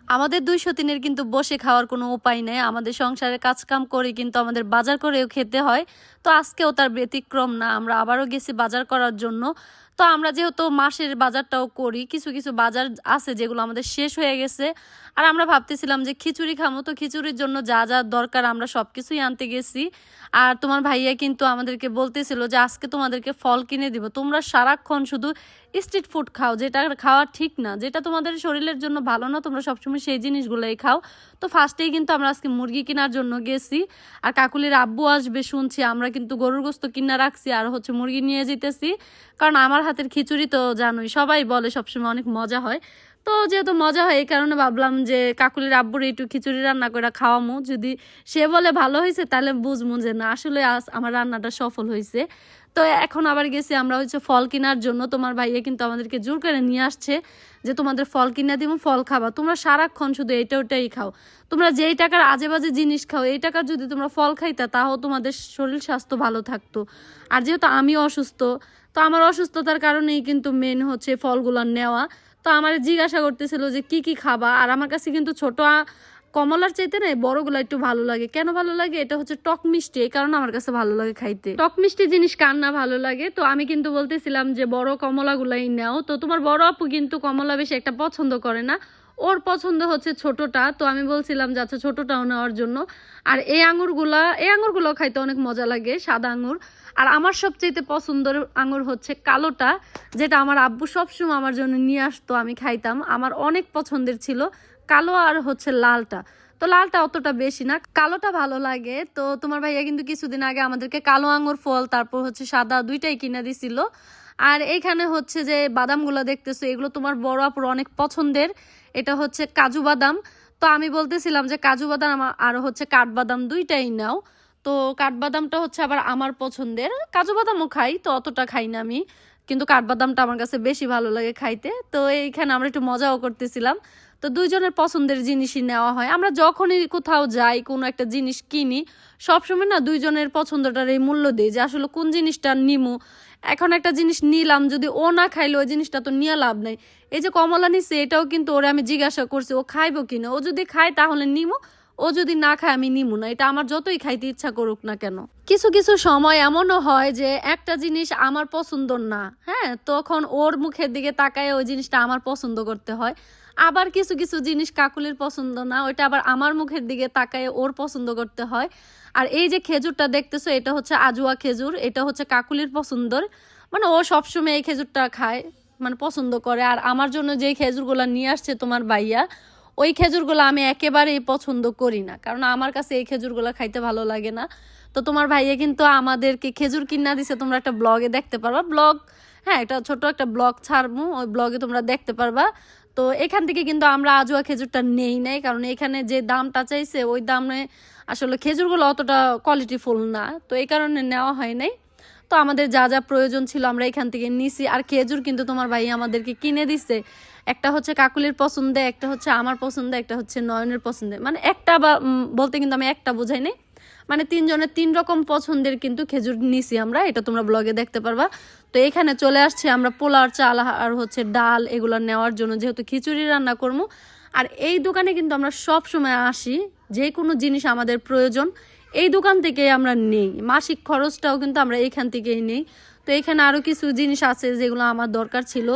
আমাদের 203-এর কিন্তু বসে খাওয়ার কোনো উপায় নেই। আমাদের সংসারের কাজকাম করে কিন্তু আমাদের বাজার করেও খেতে হয়। তো আজকেও তার ব্যতিক্রম না। আমরা আবারও গেছি বাজার করার জন্য। তো আমরা যেহেতু মাসের বাজারটাও করি, কিছু কিছু বাজার আছে যেগুলো আমাদের শেষ হয়ে গেছে। আর আমরা ভাবতেছিলাম যে খিচুড়ি খাবো, তো খিচুড়ির জন্য যা যা দরকার আমরা সব কিছুই আনতে গেছি। আর তোমার ভাইয়া কিন্তু আমাদেরকে বলতেছিল যে আজকে তোমাদেরকে ফল কিনে দিব, তোমরা সারাক্ষণ শুধু স্ট্রিট ফুড খাও, যেটা খাওয়া ঠিক না, যেটা তোমাদের শরীরের জন্য ভালো না, তোমরা সবসময় সেই জিনিসগুলোই খাও। তো ফার্স্টেই কিন্তু আমরা আজকে মুরগি কেনার জন্য গেছি। আর কাকুলির আব্বু আসবে শুনছি, আমরা কিন্তু গরুর গোস্ত কিনা রাখছি আর হচ্ছে মুরগি নিয়ে যেতেছি। কারণ আমার হাতের খিচুড়ি তো জানোই, সবাই বলে সবসময় অনেক মজা হয়। তো যেহেতু মজা হয় এই কারণে ভাবলাম যে কাকুলির আব্বুর একটু খিচুড়ি রান্না করে খাওয়ামু, যদি সে বলে ভালো হয়েছে তাহলে বুঝবো যে না আসলে আজ আমার রান্নাটা সফল হয়েছে। তো এখন আবার গেছি আমরা হচ্ছে ফল কেনার জন্য। তোমার ভাইয়া কিন্তু আমাদেরকে জোর করে নিয়ে আসছে যে তোমাদের ফল কিনা দিব, ফল খাবা, তোমরা সারাক্ষণ শুধু এটা ওটাই খাও, তোমরা যেই টাকার আজে বাজে জিনিস খাও, এই টাকার যদি তোমরা ফল খাইতা তাও তোমাদের শরীর স্বাস্থ্য ভালো থাকতো। আর যেহেতু আমি অসুস্থ, তো আমার অসুস্থতার কারণেই কিন্তু মেন হচ্ছে ফলগুলো নেওয়া। তো আমার জিজ্ঞাসা করতেছিল যে কি কি খাবা, আর আমার কাছে কিন্তু ছোট কমলার চাইতে না বড়গুলো একটু ভালো লাগে। কেন ভালো লাগে? এটা হচ্ছে টক মিষ্টি, এই কারণে আমার কাছে ভালো লাগে খাইতে। টক মিষ্টি জিনিস কার না ভালো লাগে? তো আমি কিন্তু বলতেছিলাম যে বড় কমলাগুলাই নাও। তো তোমার বড় আপু কিন্তু কমলা বেশি একটা পছন্দ করে না, ওর পছন্দ হচ্ছে ছোটটা। তো আমি বলছিলাম যে আচ্ছা ছোটটাও নেওয়ার জন্য। আর এই আঙুরগুলো খাইতে অনেক মজা লাগে, সাদা আঙুর। আর আমার সবচেয়ে পছন্দের আঙুর হচ্ছে কালোটা, যেটা আমার আব্বু সবসময় আমার জন্য নিয়ে আসতো, আমি খাইতাম, আমার অনেক পছন্দের ছিল কালো আর হচ্ছে লালটা। তো লালটা অতটা বেশি না, কালোটা ভালো লাগে। তো তোমার ভাইয়া কিন্তু কিছুদিন আগে আমাদেরকে কালো আঙুর ফল তারপর হচ্ছে সাদা দুইটাই কিনে দিছিল। আর এইখানে হচ্ছে যে বাদামগুলো দেখতেছো, এগুলো তোমার বড় আপুর অনেক পছন্দের। এটা হচ্ছে কাজু বাদাম। তো আমি বলতেছিলাম যে কাজু বাদাম আর হচ্ছে কাঠবাদাম দুইটাই নাও। তো কাঠবাদামটা হচ্ছে আবার আমার পছন্দের, কাজু বাদামও খাই, তো অতটা খাই না আমি, কিন্তু কাঠবাদামটা আমার কাছে বেশি ভালো লাগে খাইতে। তো এইখানে আমরা একটু মজাও করতেছিলাম। তো দুইজনের পছন্দের জিনিসই নেওয়া হয়। আমরা যখনই কোথাও যাই কোনো একটা জিনিস কিনি, সবসময় না দুইজনের পছন্দটার এই মূল্য দিই যে আসলে কোন জিনিসটা নিমু। এখন একটা জিনিস নিলাম, যদি ও না খাইলে ওই জিনিসটা তো নিয়ে লাভ নাই। এই যে কমলা নিচ্ছে, এটাও কিন্তু ওরে আমি জিজ্ঞাসা করছি ও খাইবো কিনা, ও যদি খায় তাহলে নিমু, ও যদি না খায় আমি নিমু না। এটা আমার যতই খাইতে ইচ্ছা করুক না কেন। কিছু কিছু সময় এমনও হয় যে একটা জিনিস আমার পছন্দ না, হ্যাঁ, তখন ওর মুখের দিকে তাকায় ওই জিনিসটা আমার পছন্দ করতে হয়। আবার কিছু কিছু জিনিস কাকুলির পছন্দ না, ওইটা আবার আমার মুখের দিকে তাকায় ওর পছন্দ করতে হয়। আর এই যে খেজুরটা দেখতেছো, এটা হচ্ছে আজুয়া খেজুর, এটা হচ্ছে কাকুলির পছন্দের, মানে ও সবসময় এই খেজুরটা খায়, মানে পছন্দ করে। আর আমার জন্য যে খেজুরগুলো নিয়ে আসছে তোমার ভাইয়া, ওই খেজুরগুলো আমি একেবারেই পছন্দ করি না, কারণ আমার কাছে এই খেজুরগুলো খাইতে ভালো লাগে না। তো তোমার ভাইয়া কিন্তু আমাদেরকে খেজুর কিনা দিছে, তোমরা একটা ব্লগে দেখতে পারবা, ব্লগ, হ্যাঁ, এটা ছোট একটা ব্লগ ছাড়বো, ওই ব্লগে তোমরা দেখতে পারবা। তো এখান থেকে কিন্তু আমরা আজুয়া খেজুরটা নেই নাই, কারণ এখানে যে দামটা চাইছে ওই দামে আসলে খেজুরগুলো অতটা কোয়ালিটিফুল না, তো এই কারণে নেওয়া হয় নাই। তো আমাদের যা যা প্রয়োজন ছিল আমরা এখান থেকে নিছি। আর খেজুর কিন্তু তোমার ভাই আমাদেরকে কিনে দিছে, একটা হচ্ছে কাকুলির পছন্দে, একটা হচ্ছে আমার পছন্দে, একটা হচ্ছে নয়নের পছন্দে, মানে একটা বা বলতে কিন্তু আমি একটা বোঝাই নাই, মানে তিনজনের তিন রকম পছন্দের কিন্তু খেজুর নিছি আমরা, এটা তোমরা ব্লগে দেখতে পারবা। তো এখানে চলে আসছে আমরা পোলার চাল আর হচ্ছে ডাল এগুলো নেওয়ার জন্য, যেহেতু খিচুড়ি রান্না করবো। আর এই দোকানে কিন্তু আমরা সব সময় আসি, যে কোনো জিনিস আমাদের প্রয়োজন এই দোকান থেকে আমরা নেই, মাসিক খরচটাও কিন্তু আমরা এইখান থেকেই নেই। তো এখানে আরও কিছু জিনিস আছে যেগুলো আমার দরকার ছিল।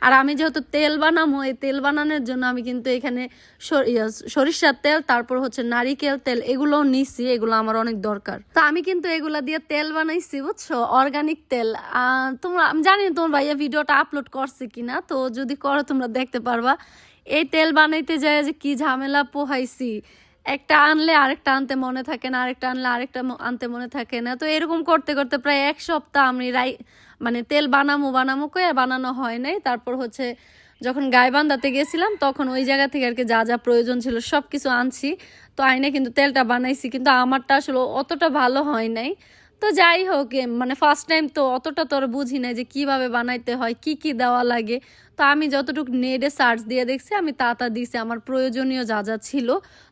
আর আমি যেহেতু তেল বানাবো, এই তেল বানানোর জন্য আমি কিন্তু এখানে সরিষার তেল, তারপর হচ্ছে নারিকেল তেল, এগুলোও নিছি, এগুলো আমার অনেক দরকার। তো আমি কিন্তু এগুলা দিয়ে তেল বানাইছি, বুঝছো, অর্গানিক তেল। তোমরা, আমি জানি না তোমার ভাইয়া ভিডিওটা আপলোড করছে কিনা, তো যদি করো তোমরা দেখতে পারবা। এই তেল বানাইতে যায় যে কি ঝামেলা পোহাইছি, একটা আনলে আরেকটা আনতে মনে থাকে না, আরেকটা আনলে আরেকটা আনতে মনে থাকে না। তো এরকম করতে করতে প্রায় এক সপ্তাহ আমি মানে তেল বানামো কয়ে বানানো হয় নাই। তারপর হচ্ছে যখন গাইবান্ধাতে গেছিলাম তখন ওই জায়গা থেকে আর কি যা যা প্রয়োজন ছিল সব কিছু আনছি। তো আইনে কিন্তু তেলটা বানাইছি, কিন্তু আমারটা আসলে অতটা ভালো হয় নাই। তো যাই হোক, মানে ফার্স্ট টাইম তো অতটা তো আর বুঝি না যে কিভাবে বানাইতে হয়, কি কি দেওয়া লাগে। তো আমি যতটুকু নেটে সার্চ দিয়ে দেখছি আমি তাতা দিয়েছি আমার প্রয়োজনীয় যা যা ছিল,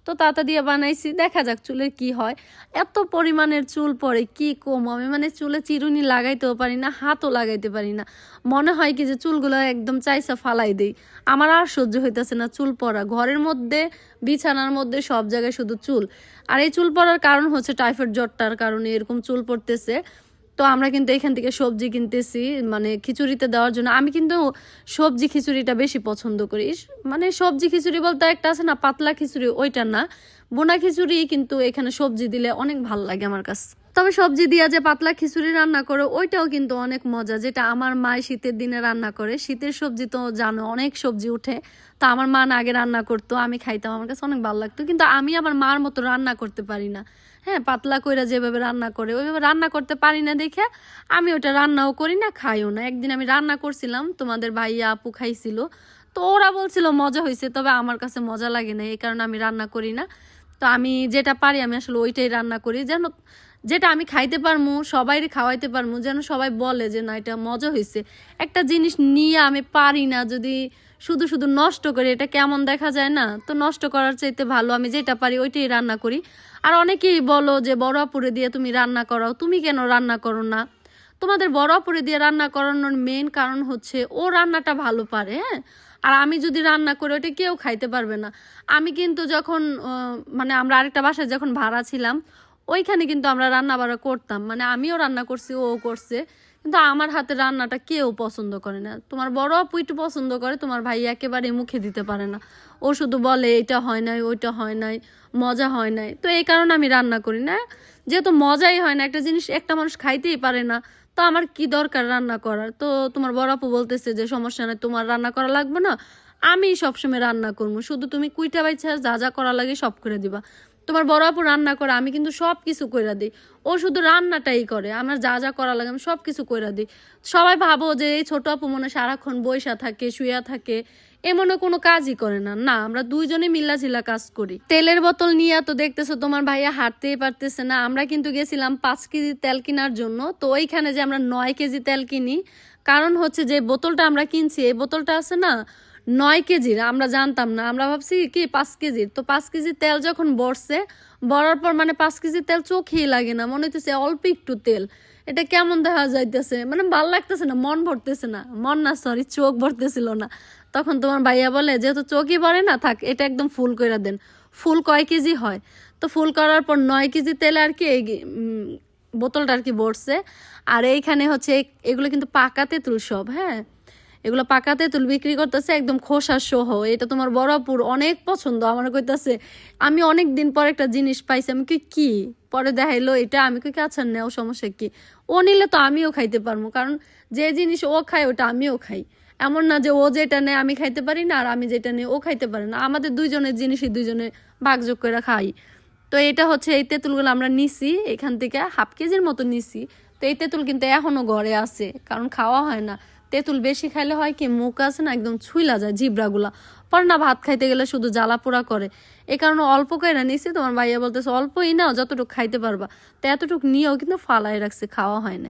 তো তাতা দিয়ে বানাইছি, দেখা যাক চুলের কি হয়। এত পরিমাণের চুল পড়ে কি কম, আমি মানে চুলে চিরুনি লাগাইতেও পারি না, হাতও লাগাইতে পারি না, মনে হয় কি যে চুলগুলো একদম চাইসা ফালাই দেই। আমার আর সহ্য হইতেছে না চুল পড়া, ঘরের মধ্যে বিছানার মধ্যে সব জায়গায় শুধু চুল। আর এই চুল পড়ার কারণ হচ্ছে টাইফয়েড জ্বরটার কারণে এরকম চুল পড়তেছে। তো আমরা কিন্তু এখান থেকে সবজি কিনতেছি মানে খিচুড়িতে দেওয়ার জন্য। আমি কিন্তু সবজি খিচুড়িটা বেশি পছন্দ করি, মানে সবজি খিচুড়ি বলতে একটা আছে না পাতলা খিচুড়ি, ওইটা না, বোনা খিচুড়ি, কিন্তু এখানে সবজি দিলে অনেক ভালো লাগে আমার কাছে। তবে সবজি দিয়া যে পাতলা খিচুড়ি রান্না করে ওইটাও কিন্তু অনেক মজা, যেটা আমার মা শীতের দিনে রান্না করে। শীতের সবজি তো জানো অনেক সবজি উঠে, তা আমার মা না আগে রান্না করতো, আমি খাইতাম, আমার কাছে অনেক ভালো লাগতো। কিন্তু আমি আমার মার মতো রান্না করতে পারি না। হ্যাঁ, পাতলা কইরা যেভাবে রান্না করে ওইভাবে রান্না করতে পারি না দেখে আমি ওটা রান্নাও করি না, খাইও না। একদিন আমি রান্না করছিলাম, তোমাদের ভাইয়া আপু খাইছিল, তো ওরা বলছিল মজা হয়েছে, তবে আমার কাছে মজা লাগে না, এই কারণে আমি রান্না করি না। তো আমি যেটা পারি আমি আসলে ওইটাই রান্না করি, যেন যেটা আমি খাইতে পারমু, সবাই খাওয়াইতে পারমু, যেন সবাই বলে যে না এটা মজা হয়েছে। একটা জিনিস নিয়ে আমি পারি না যদি শুধু শুধু নষ্ট করি, এটা কেমন দেখা যায় না? তো নষ্ট করার চাইতে ভালো আমি যেটা পারি ওইটাই রান্না করি। আর অনেকেই বলো যে বড় আপুরে দিয়ে তুমি রান্না করাও, তুমি কেন রান্না করো না? তোমাদের বড় আপুরে দিয়ে রান্না করানোর মেন কারণ হচ্ছে ও রান্নাটা ভালো পারে, হ্যাঁ। আর আমি যদি রান্না করি ওটা কেউ খাইতে পারবে না। আমি কিন্তু যখন মানে আমরা আরেকটা বাসায় যখন ভাড়া ছিলাম ওইখানে কিন্তু আমরা রান্না বাড়া করতাম, মানে আমিও রান্না করছি ও করছে, কিন্তু আমার হাতে রান্নাটা কেউ পছন্দ করে না। তোমার বড় আপু একটু পছন্দ করে, তোমার ভাই একেবারে মুখে দিতে পারে না, ও শুধু বলে এটা হয় নাই ওইটা হয় নাই, মজা হয় নাই। তো এই কারণে আমি রান্না করি না, যেহেতু মজাই হয় না, একটা জিনিস একটা মানুষ খাইতেই পারে না, তো আমার কি দরকার রান্না করার? তো তোমার বড় আপু বলতেছে যে সমস্যা নেই, তোমার রান্না করা লাগবে না, আমি সবসময় রান্না করবো, শুধু তুমি কুইটা বাইছা যা যা করা লাগে সব করে দিবা। তোমার বড় আপু রান্না করে, আমি কিন্তু সব কিছু কইরা দিই, ও শুধু রান্নাটাই করে, আমার যা যা করা লাগে আমি সব কিছু কইরা দিই। সবাই ভাবো যে এই ছোট আপু মনে হয় সারাক্ষণ বইসা থাকে শুয়া থাকে, এমনও কোনো কাজই করে না, না আমরা দুইজনে মিল্লাঝিল্লা কাজ করি। তেলের বোতল নিয়ে তো দেখতেছো তোমার ভাইয়া হাঁটতেই পারতেছে না। আমরা কিন্তু গেছিলাম 5 কেজি তেল কেনার জন্য, তো ওইখানে যে আমরা 9 কেজি তেল কিনি, কারণ হচ্ছে যে বোতলটা আমরা কিনছি এই বোতলটা আছে না 9 কেজির, আমরা জানতাম না, আমরা ভাবছি কি 5 কেজির। তো 5 কেজি তেল যখন বড়ছে, বড়ার পর মানে 5 কেজি তেল চোখেই লাগে না, মনে হইতেছে অল্প একটু তেল, এটা কেমন দেখা যাইতেছে, মানে ভাল লাগতেছে না, মন ভরতেছে না, মন না সরি চোখ ভরতেছিল না। তখন তোমার ভাইয়া বলে যেহেতু চোখই ভরে না, থাক এটা একদম ফুল করে দেন। ফুল কয় কেজি হয়? তো ফুল করার পর 9 কেজি তেল আর কি বোতলটা আর কি ভরছে। আর এইখানে হচ্ছে এগুলো কিন্তু পাকা তেঁতুল সব, হ্যাঁ, এগুলো পাকা তেঁতুল বিক্রি করতেছে একদম খোসা সহ। এটা তোমার বড়পুর অনেক পছন্দ, আমার কইতাছে আমি অনেক দিন পর একটা জিনিস পাইছি। আমি কি পরে দেখাইলো এটা, আমি কই আচ্ছা নেও সমস্যা কি, ও নিলে তো আমিও খাইতে পারবো, কারণ যে জিনিস ও খায় ওটা আমিও খাই। এমন না যে ও যেটা নেয় আমি খাইতে পারি না আর আমি যেটা নেই ও খাইতে পারে না, আমাদের দুইজনের জিনিসই দুইজনে ভাগযোগ করে খাই। তো এটা হচ্ছে এই তেঁতুলগুলো আমরা নিছি এখান থেকে 1/2 কেজির মতো নিছি। তো এই তেঁতুল কিন্তু এখনো ঘরে আছে, কারণ খাওয়া হয় না। তেঁতুল বেশি খাইলে হয় কি মুখ আছে না একদম ছুইলা যায় জিব্রাগুলা, পরে না ভাত খাইতে গেলে শুধু জ্বালা পোড়া করে। এই কারণে অল্প কইরা নিছি, তোমার ভাইয়া বলতেছে অল্পই নাও যতটুকু খাইতে পারবা। তো এতটুকু নিয়েও কিন্তু ফালাই রাখছে, খাওয়া হয় না।